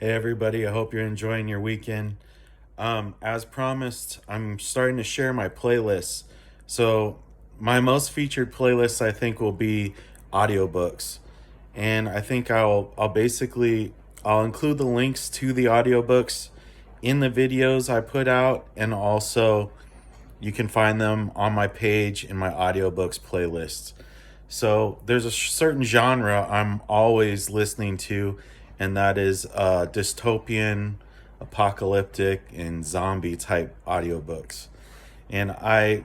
Hey everybody, I hope you're enjoying your weekend. As promised, I'm starting to share my playlists. So my most featured playlists I think will be audiobooks. And I think I'll include the links to the audiobooks in the videos I put out, and also you can find them on my page in my audiobooks playlist. So there's a certain genre I'm always listening to, and that is dystopian, apocalyptic, and zombie type audiobooks. And I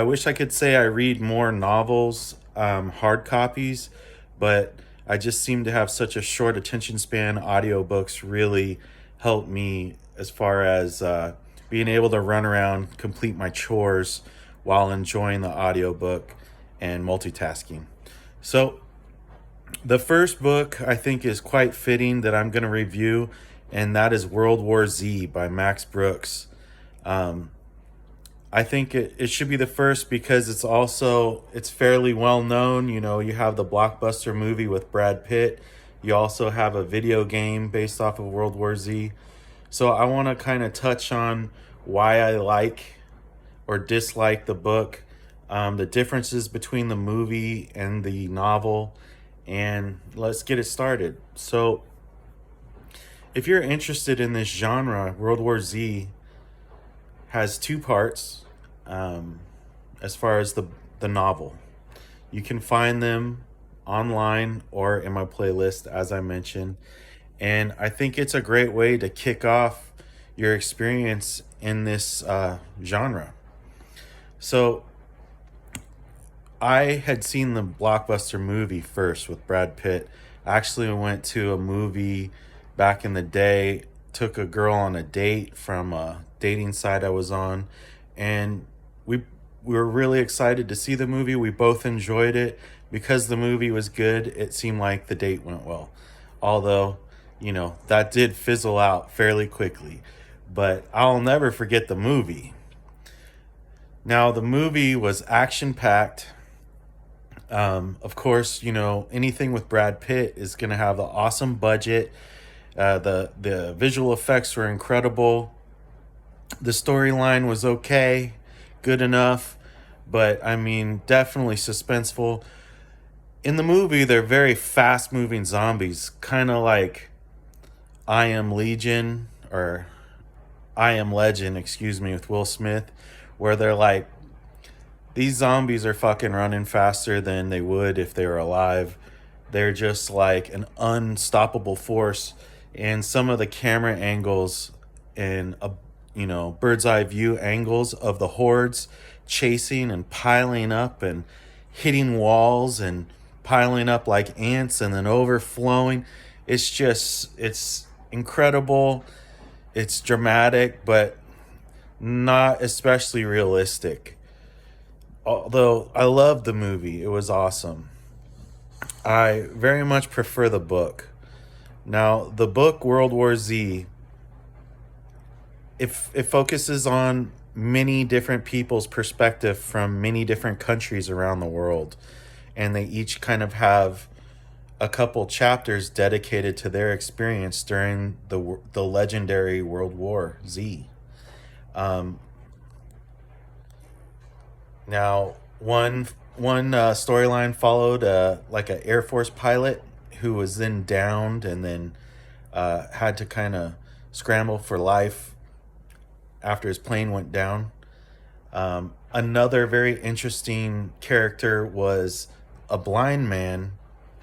wish I could say I read more novels, hard copies, but I just seem to have such a short attention span. Audiobooks really help me as far as being able to run around, complete my chores while enjoying the audiobook and multitasking. So, the first book I think is quite fitting that I'm going to review, and that is World War Z by Max Brooks. Um, I think it should be the first because it's fairly well known. You know, you have the blockbuster movie with Brad Pitt. You also have a video game based off of World War Z. So I want to kind of touch on why I like or dislike the book, the differences between the movie and the novel, and let's get it started. So, if you're interested in this genre, World War Z has two parts as far as the novel. You can find them online or in my playlist, as I mentioned. And I think it's a great way to kick off your experience in this genre. So, I had seen the blockbuster movie first with Brad Pitt. I actually went to a movie back in the day, took a girl on a date from a dating site I was on, and we we were really excited to see the movie. We both enjoyed it. Because the movie was good, it seemed like the date went well. Although, that did fizzle out fairly quickly. But I'll never forget the movie. Now, the movie was action packed. Of course, anything with Brad Pitt is going to have the awesome budget. The visual effects were incredible. The storyline was okay, good enough, but I mean, definitely suspenseful. In the movie, they're very fast moving zombies, kind of like I Am Legion or I Am Legend, excuse me, with Will Smith, where they're like, these zombies are fucking running faster than they would if they were alive. They're just like an unstoppable force. And some of the camera angles and bird's eye view angles of the hordes chasing and piling up and hitting walls and piling up like ants and then overflowing. It's incredible. It's dramatic, but not especially realistic. Although I loved the movie, it was awesome. I very much prefer the book. Now, the book World War Z, it focuses on many different people's perspective from many different countries around the world, and they each kind of have a couple chapters dedicated to their experience during the legendary World War Z. Um, Now, one storyline followed like an Air Force pilot who was then downed and then had to kind of scramble for life after his plane went down. Another very interesting character was a blind man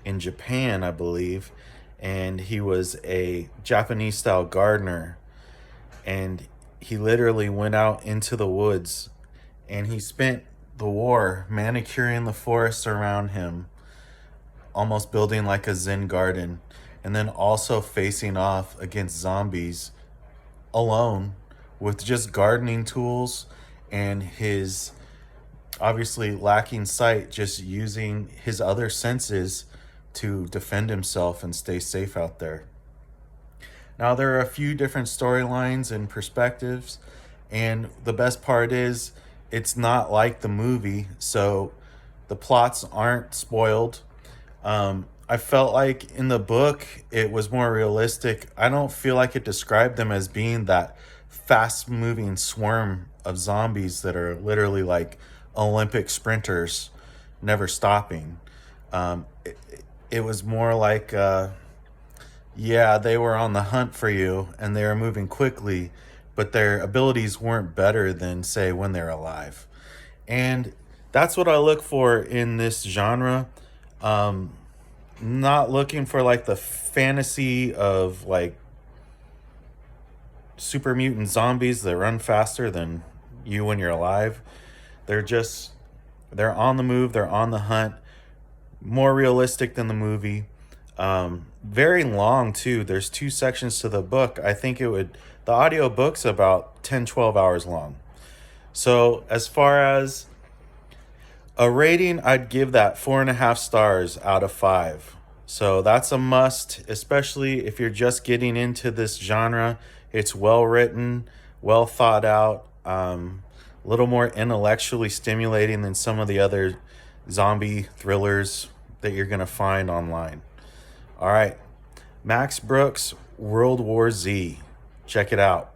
in Japan, I believe, and he was a Japanese style gardener, and he literally went out into the woods and he spent the war manicuring the forests around him, almost building like a Zen garden, and then also facing off against zombies alone with just gardening tools and his obviously lacking sight, just using his other senses to defend himself and stay safe out there. Now, there are a few different storylines and perspectives, and the best part is it's not like the movie, so the plots aren't spoiled. I felt like in the book it was more realistic. I don't feel like it described them as being that fast moving swarm of zombies that are literally like Olympic sprinters, never stopping. It was more like, yeah, they were on the hunt for you and they were moving quickly, but their abilities weren't better than, say, when they're alive. And that's what I look for in this genre. Um, Not looking for like the fantasy of like super mutant zombies that run faster than you when you're alive. They're just, they're on the move, they're on the hunt, more realistic than the movie. Very long too. There's two sections to the book. I think the audio book's about 10-12 hours long. So as far as a rating, I'd give that 4.5 stars out of 5. So that's a must, especially if you're just getting into this genre. It's well written, well thought out, a little more intellectually stimulating than some of the other zombie thrillers that you're going to find online. All right, Max Brooks, World War Z. Check it out.